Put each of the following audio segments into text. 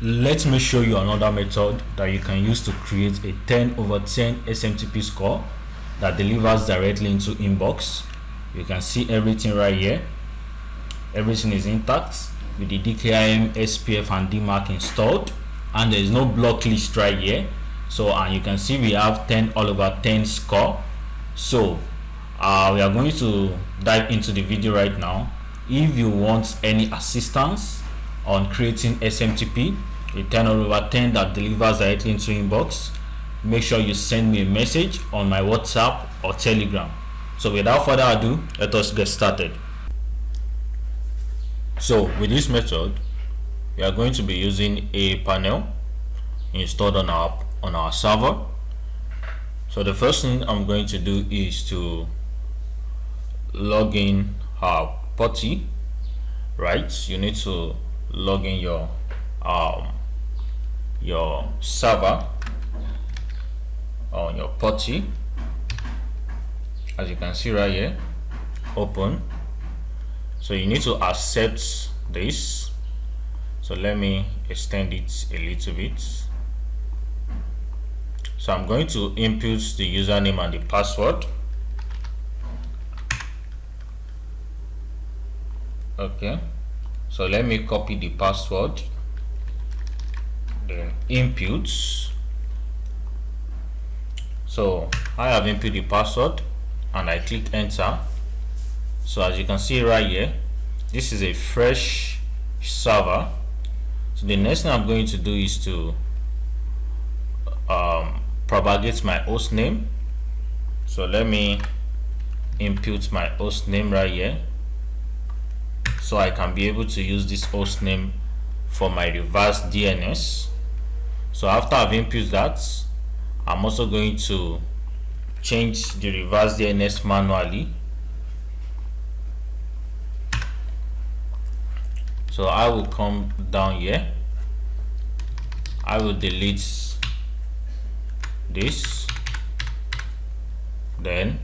let me show you another method that you can use to create a 10/10 SMTP score that delivers directly into inbox. You can see everything right here. Everything is intact with the DKIM, SPF and DMARC installed, and there is no block list right here. So and you can see we have 10/10 score. So we are going to dive into the video right now. If you want any assistance on creating SMTP, a 10/10 that delivers directly into inbox, make sure you send me a message on my WhatsApp or Telegram. So without further ado, let us get started. So with this method, we are going to be using aPanel installed on our server. So the first thing I'm going to do is to log in our PuTTY. Right, you need to log in your server on your PuTTY. As you can see right here, open. So you need to accept this. So let me extend it a little bit. So I'm going to input the username and the password. Okay, so let me copy the password, then input. So I have input the password and I click enter. So as you can see right here, this is a fresh server. So the next thing I'm going to do is to propagate my host name. So let me input my host name right here, so I can be able to use this host name for my reverse DNS. So after I've input that, I'm also going to change the reverse DNS manually. So I will come down here, I will delete this, then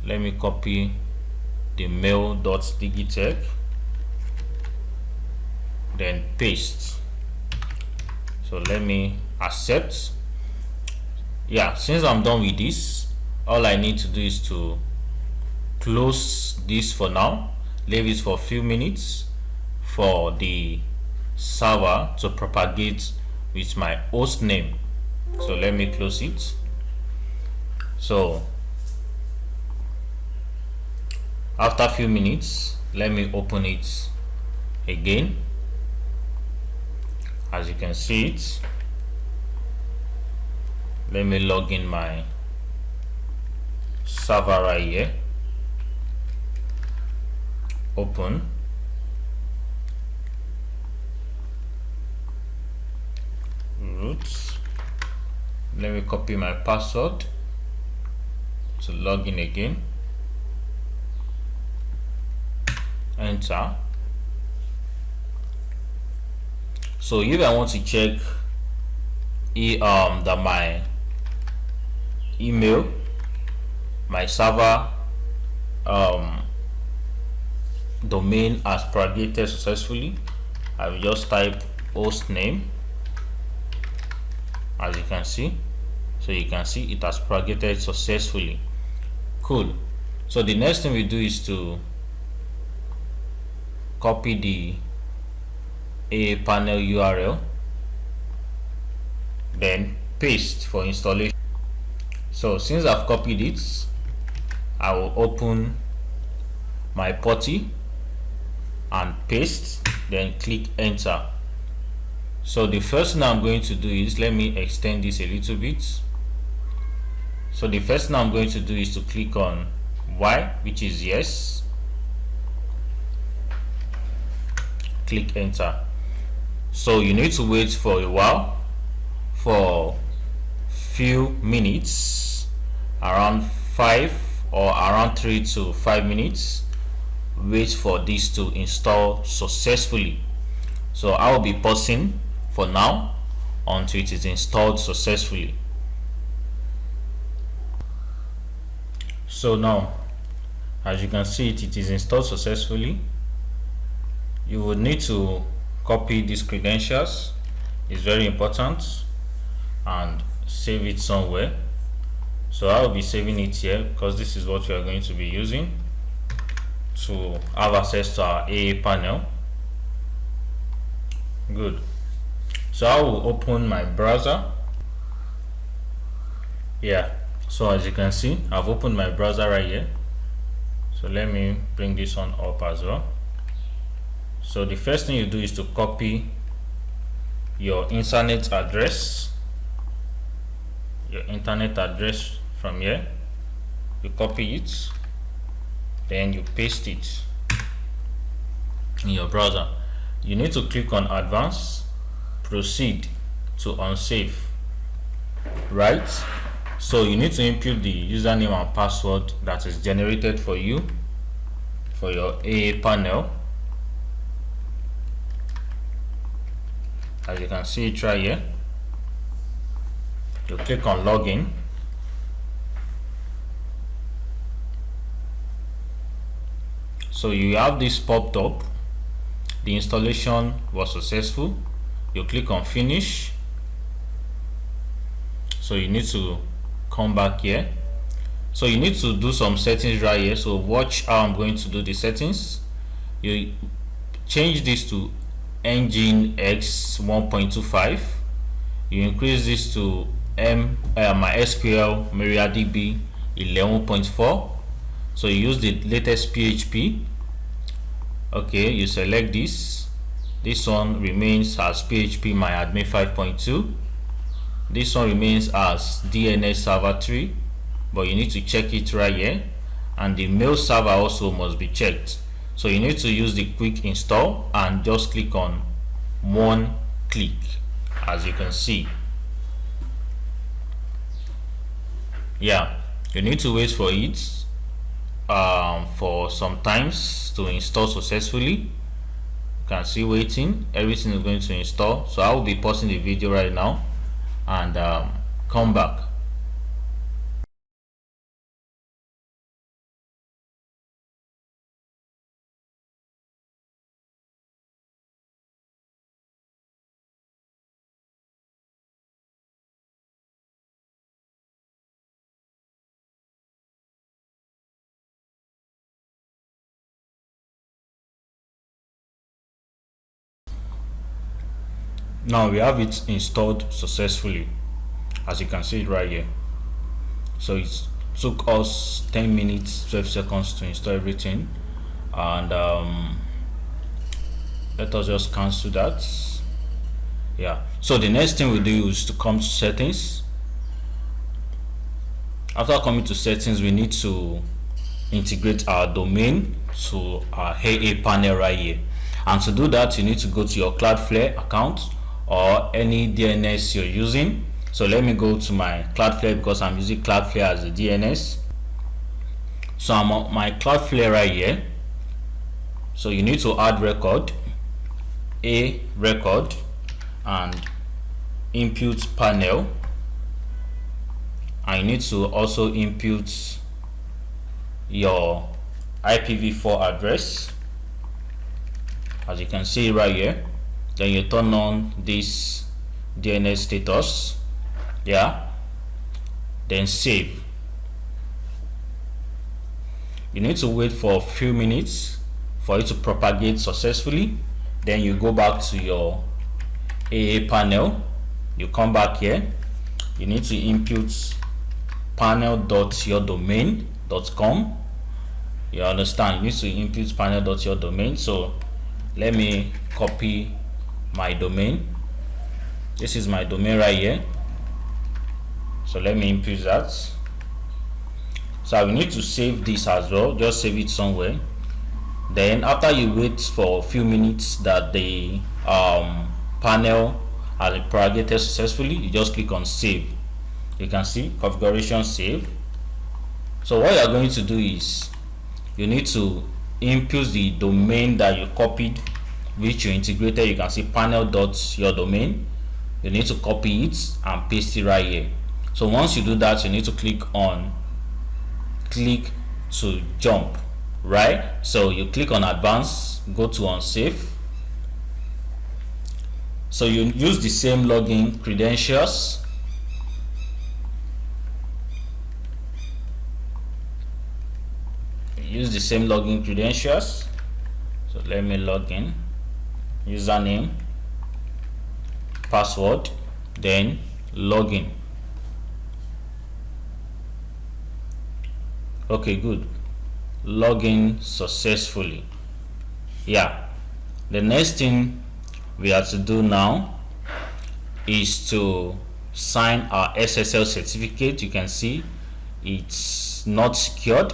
let me copy the mail.digitech, then paste. So let me accept. Yeah, since I'm done with this, all I need to do is to close this for now, leave it for a few minutes for the server to propagate with my host name. So let me close it. So after a few minutes, let me open it again. As you can see it, let me log in my server right here. Open. Root. Let me copy my password to log in again. Enter. So if I want to check that my email, my server domain has propagated successfully, I will just type host name, as you can see. So you can see it has propagated successfully. Cool. So the next thing we do is to copy the aPanel URL, then paste for installation. So since I've copied it, I will open my PuTTY and paste, then click enter. So the first thing I'm going to do is, let me extend this a little bit. So the first thing I'm going to do is to click on Y, which is yes. Click enter. So you need to wait for a while, for few minutes, around 5 or around 3 to 5 minutes. Wait for this to install successfully. So I will be pausing for now until it is installed successfully. So now, as you can see, it is installed successfully. You would need to copy these credentials is very important, and save it somewhere. So I will be saving it here because this is what we are going to be using to have access to our AApanel. Good. So I will open my browser. Yeah, so as you can see, I've opened my browser right here. So let me bring this one up as well. So the first thing you do is to copy your internet address, from here. You copy it, then you paste it in your browser. You need to click on advanced, proceed to unsafe, right? So you need to input the username and password that is generated for you for your AApanel. As you can see it right here, you click on login. So you have this popped up. The installation was successful. You click on finish. So you need to come back here. So you need to do some settings right here. So watch how I'm going to do the settings. You change this to Nginx 1.25. You increase this to MySQL MariaDB 11.4. So you use the latest PHP. Okay, you select this. This one remains as PHP MyAdmin 5.2. This one remains as DNS server 3, but you need to check it right here. And the mail server also must be checked. So you need to use the quick install and just click on one click, as you can see. Yeah, you need to wait for it for some times to install successfully. You can see waiting, everything is going to install. So I will be pausing the video right now and come back. Now we have it installed successfully, as you can see it right here. So it took us 10 minutes 12 seconds to install everything, and let us just cancel that. Yeah, so the next thing we do is to come to settings. After coming to settings, we need to integrate our domain to our AApanel right here. And to do that, you need to go to your Cloudflare account or any DNS you're using. So let me go to my Cloudflare because I'm using Cloudflare as a DNS. So I'm on my Cloudflare right here. So you need to add record, a record, and input panel. And you need to also input your IPv4 address, as you can see right here. Then you turn on this DNS status, yeah, then save. You need to wait for a few minutes for it to propagate successfully. Then you go back to your AApanel, you come back here, you need to input panel.yourdomain.com. You understand, you need to input panel.yourdomain. So let me copy my domain. This is my domain right here. So let me input that. So I will need to save this as well. Just save it somewhere. Then after you wait for a few minutes that the panel has been propagated successfully, you just click on save. You can see configuration save. So what you are going to do is you need to input the domain that you copied, which you integrated. You can see panel.yourdomain. You need to copy it and paste it right here. So once you do that, you need to click to jump, right? So you click on advanced, go to unsafe. So you use the same login credentials. Use the same login credentials. So let me log in. Username, password, then login. Okay, good. Login successfully. Yeah, the next thing we have to do now is to sign our SSL certificate. You can see it's not secured,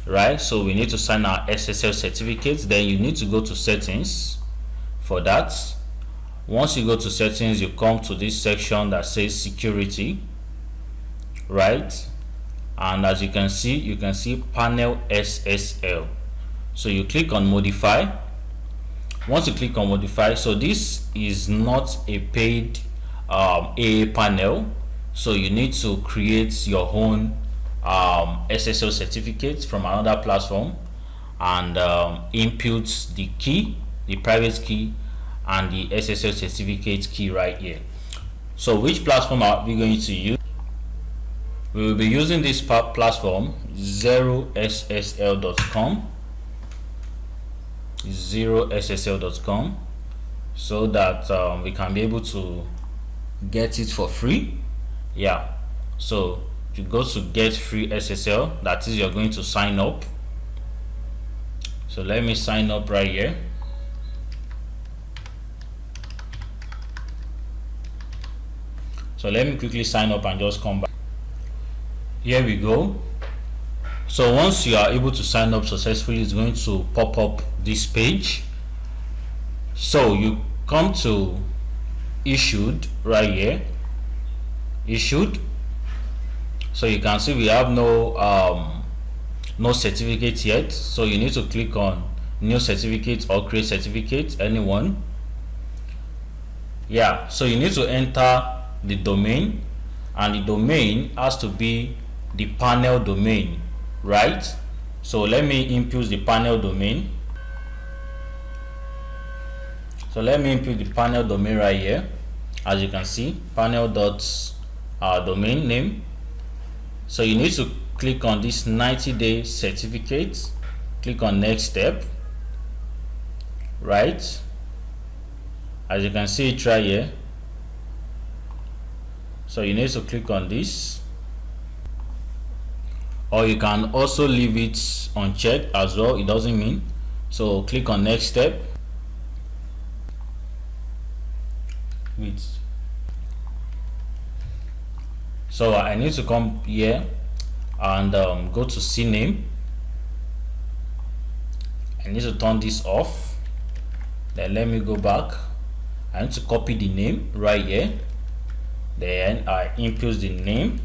right? So we need to sign our SSL certificate. Then you need to go to settings. For that, once you go to settings, you come to this section that says security, right? And as you can see panel SSL. So you click on modify. Once you click on modify, so this is not a paid AApanel, so you need to create your own SSL certificate from another platform and input the key, the private key, and the SSL certificate key right here. So which platform are we going to use? We will be using this platform 0ssl.com, 0ssl.com, so that we can be able to get it for free. Yeah, so you go to get free SSL, that is, you're going to sign up. So let me sign up right here. So let me quickly sign up and just come back. Here we go. So once you are able to sign up successfully, it's going to pop up this page. So you come to issued right here, issued. So you can see we have no certificate yet, so you need to click on new certificate or create certificate, anyone. Yeah, so you need to enter the domain, and the domain has to be the panel domain, right? So let me input the panel domain. So let me input the panel domain right here. As you can see, panel domain name. So you need to click on this 90-day certificate, click on next step, right? As you can see it right here. So you need to click on this, or you can also leave it unchecked as well, it doesn't mean. So click on next step. Wait. So I need to come here and go to CNAME. I need to turn this off. Then let me go back. I need to copy the name right here. Then I input the name.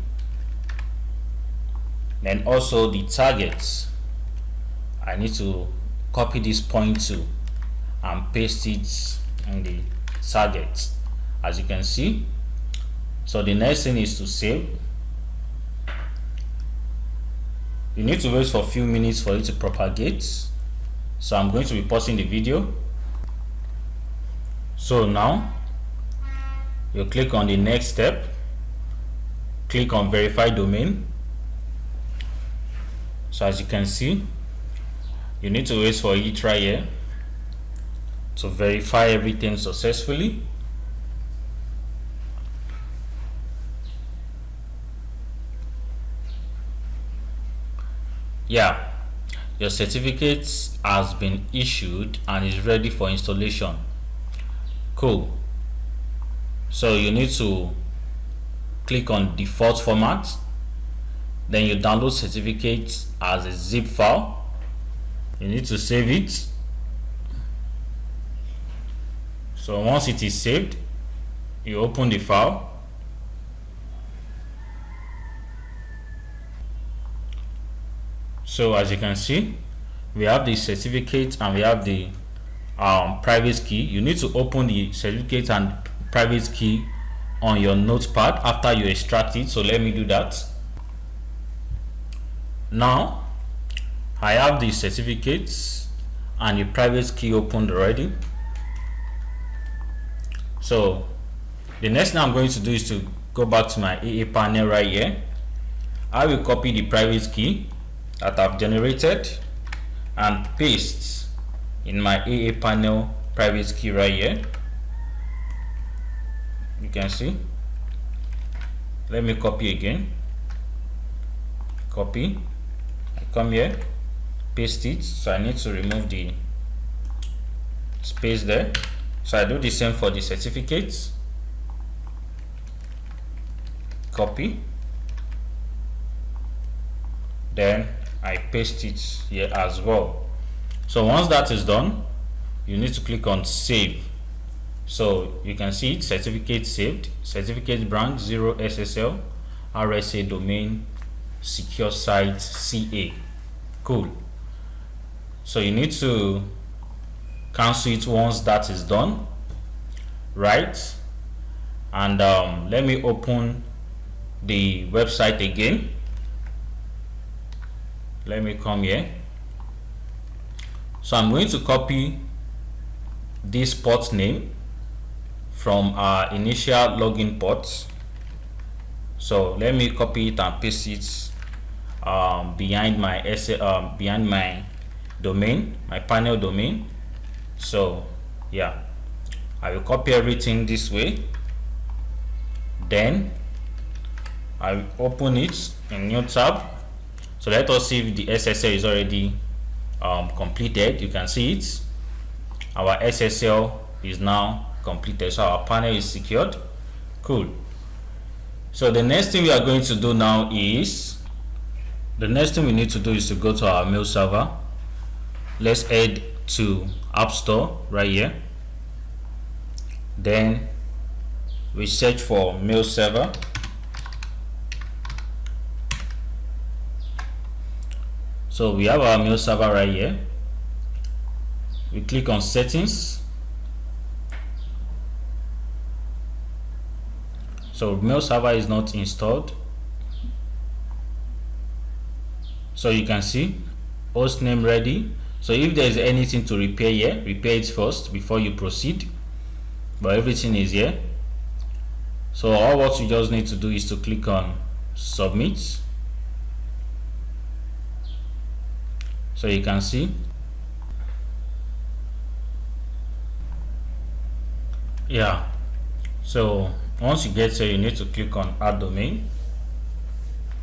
Then also the targets. I need to copy this point to and paste it in the target, as you can see. So the next thing is to save. You need to wait for a few minutes for it to propagate. So I'm going to be pausing the video. So now you click on the next step, click on verify domain. So as you can see, you need to wait for it right here to verify everything successfully. Yeah, your certificate has been issued and is ready for installation. Cool. So you need to click on default format, then you download certificate as a zip file. You need to save it. So once it is saved, you open the file. So as you can see, we have the certificate and we have the private key. You need to open the certificate and private key on your notepad after you extract it. So let me do that. Now I have the certificates and the private key opened already. So the next thing I'm going to do is to go back to my AApanel right here. I will copy the private key that I've generated and paste in my AApanel private key right here. You can see. Let me copy again. Copy. I come here, paste it. So I need to remove the space there. So I do the same for the certificates. Copy. Then I paste it here as well. So once that is done, you need to click on save. So you can see it, certificate saved, certificate branch 0 SSL, RSA domain, secure site CA. Cool. So you need to cancel it once that is done, right? And let me open the website again. Let me come here. So I'm going to copy this port name from our initial login port. So let me copy it and paste it behind my domain, my panel domain. So yeah, I will copy everything this way. Then I will open it in new tab. So let us see if the SSL is already completed. You can see it. Our SSL is now completed, so our panel is secured. Cool. So the next thing we are going to do now is, the next thing we need to do is to go to our mail server. Let's head to App Store right here. Then we search for mail server. So we have our mail server right here. We click on settings. So mail server is not installed. So you can see host name ready. So if there is anything to repair here, repair it first before you proceed. But everything is here. So all what you just need to do is to click on submit. So you can see, yeah. So once you get here, you need to click on add domain,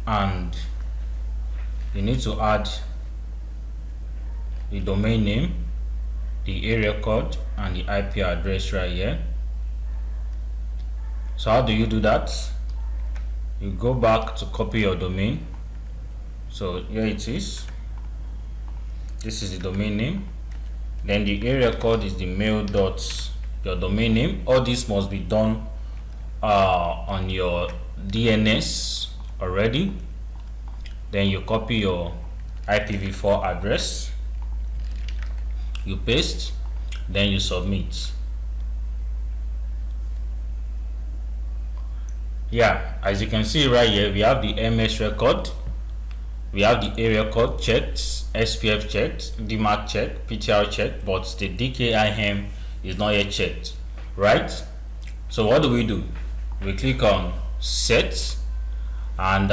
and you need to add the domain name, the area code, and the IP address right here. So how do you do that? You go back to copy your domain. So here it is. This is the domain name. Then the area code is the mail dot your domain name. All this must be done on your DNS already. Then you copy your IPv4 address, you paste, then you submit. Yeah, as you can see right here, we have the MS record, we have the area code checked, SPF checked, DMARC checked, PTR checked, but the DKIM is not yet checked, right? So what do? We click on set, and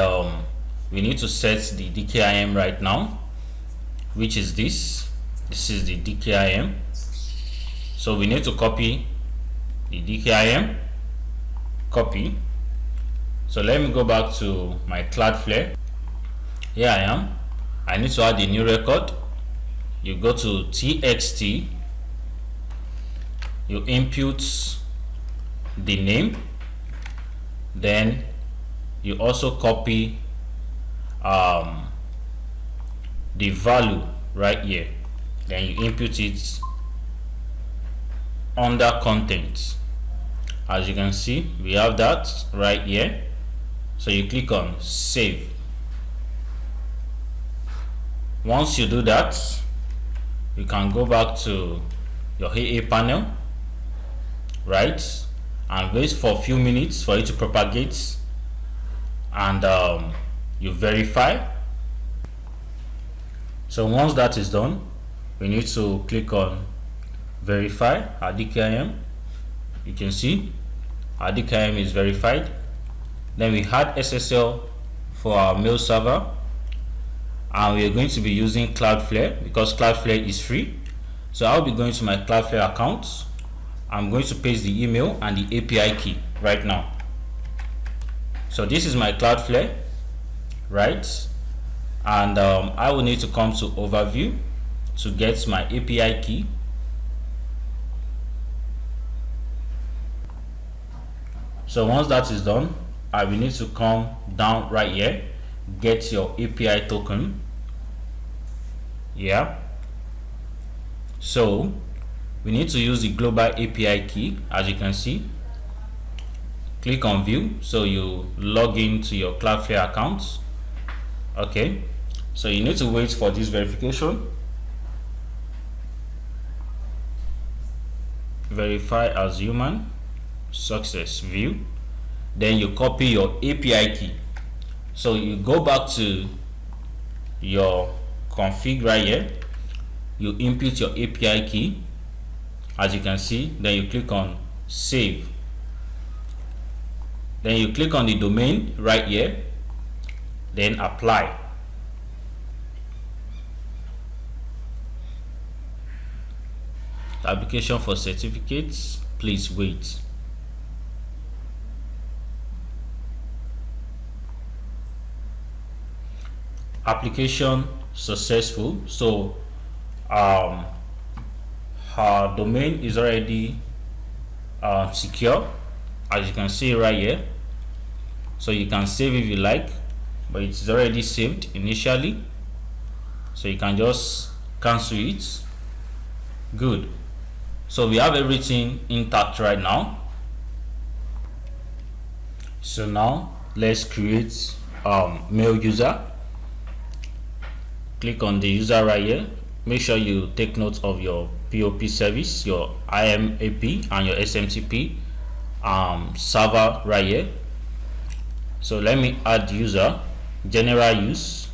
we need to set the DKIM right now, which is this is the DKIM. So we need to copy the DKIM, copy. So let me go back to my Cloudflare. Here I am. I need to add a new record. You go to TXT, you input the name, then you also copy the value right here, then you input it under content. As you can see, we have that right here. So you click on save. Once you do that, you can go back to your AApanel, right, and wait for a few minutes for it to propagate, and you verify. So once that is done, we need to click on verify our DKIM. You can see our DKIM is verified. Then we had SSL for our mail server, and we are going to be using Cloudflare because Cloudflare is free. So I'll be going to my Cloudflare account. I'm going to paste the email and the API key right now. So this is my Cloudflare, right? And I will need to come to overview to get my API key. So once that is done, I will need to come down right here, get your API token. Yeah. So we need to use the global API key. As you can see, click on view, so you log into your Cloudflare account. Okay, so you need to wait for this verification. Verify as human, success, view. Then you copy your API key. So you go back to your config right here, you input your API key, as you can see. Then you click on save. Then you click on the domain right here, then apply. Application for certificates, please wait. Application successful. So her domain is already secure, as you can see right here. So you can save if you like, but it is already saved initially, so you can just cancel it. Good. So we have everything intact right now. So now let's create mail user. Click on the user right here. Make sure you take note of your POP service, your IMAP and your SMTP server right here. So let me add user, general use.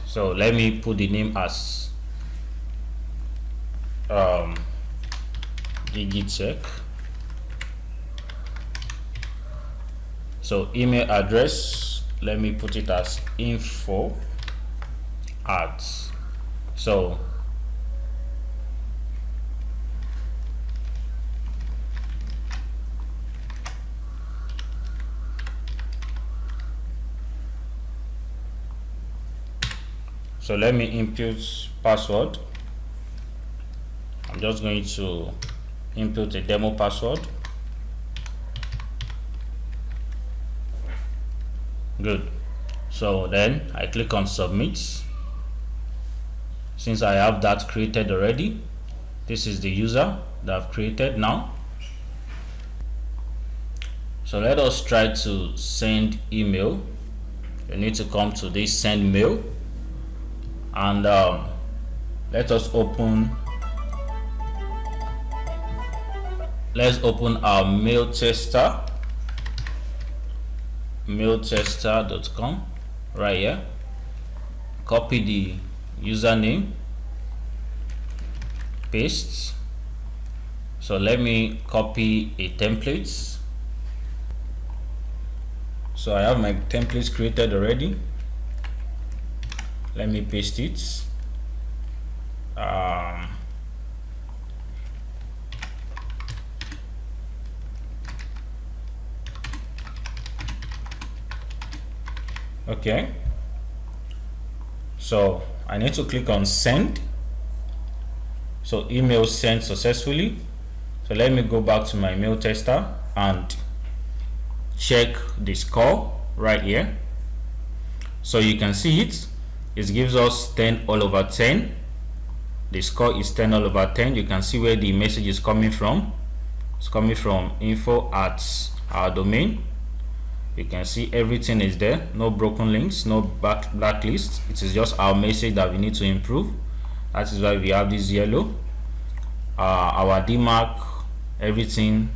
So let me put the name as Digitech. So email address, let me put it as info@. So let me input password. I'm just going to input a demo password. Good. So then I click on submit. Since I have that created already, this is the user that I've created now. So let us try to send email. You need to come to this send mail, and let us open. Let's open our mail tester, mailtester.com right here. Copy the username, paste. So let me copy a template. So I have my templates created already. Let me paste it. Okay, so I need to click on send. So email sent successfully. So let me go back to my mail tester and check the score right here. So you can see it gives us 10/10. The score is 10/10. You can see where the message is coming from. It's coming from info@our domain. You can see everything is there, no broken links, no blacklist. It is just our message that we need to improve. That is why we have this yellow. Our DMARC, everything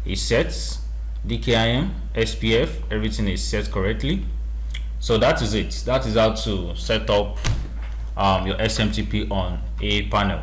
is set. DKIM, SPF, everything is set correctly. So that is it. That is how to set up your SMTP on aPanel.